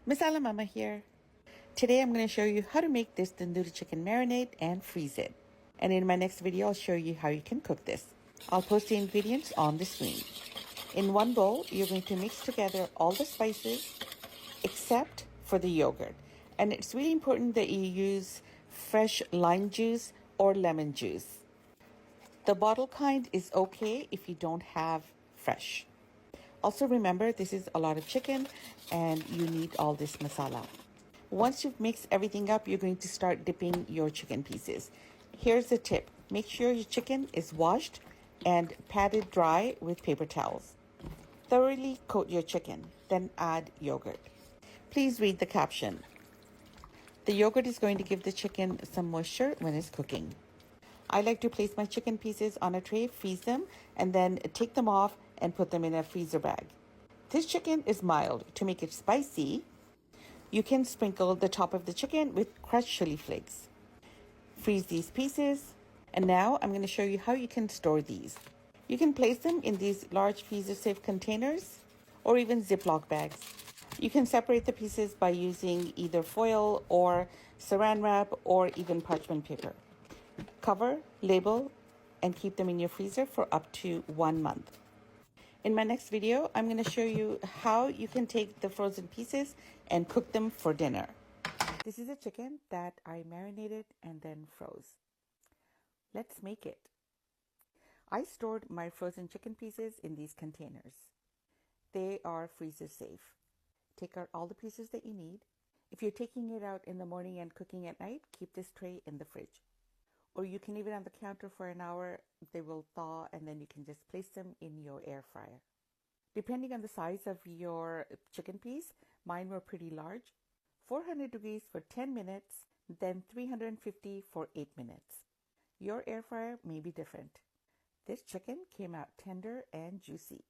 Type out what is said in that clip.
Masala Mama here. Today I'm going to show you how to make this tandoori chicken marinade and freeze it. And in my next video, I'll show you how you can cook this. I'll post the ingredients on the screen. In one bowl, you're going to mix together all the spices except for the yogurt. And it's really important that you use fresh lime juice or lemon juice. The bottle kind is okay if you don't have fresh. Also remember, this is a lot of chicken and you need all this masala. Once you've mixed everything up, you're going to start dipping your chicken pieces. Here's the tip. Make sure your chicken is washed and patted dry with paper towels. Thoroughly coat your chicken, then add yogurt. Please read the caption. The yogurt is going to give the chicken some moisture when it's cooking. I like to place my chicken pieces on a tray, freeze them, and then take them off and put them in a freezer bag. This chicken is mild. To make it spicy, you can sprinkle the top of the chicken with crushed chili flakes. Freeze these pieces, and now I'm going to show you how you can store these. You can place them in these large freezer-safe containers or even Ziploc bags. You can separate the pieces by using either foil or saran wrap or even parchment paper. Cover, label, and keep them in your freezer for up to 1 month. In my next video, I'm going to show you how you can take the frozen pieces and cook them for dinner. This is a chicken that I marinated and then froze. Let's make it. I stored my frozen chicken pieces in these containers. They are freezer safe. Take out all the pieces that you need. If you're taking it out in the morning and cooking at night, keep this tray in the fridge. Or you can leave it on the counter for an hour. They will thaw and then you can just place them in your air fryer. Depending on the size of your chicken piece, mine were pretty large. 400 degrees for 10 minutes, then 350 for 8 minutes. Your air fryer may be different. This chicken came out tender and juicy.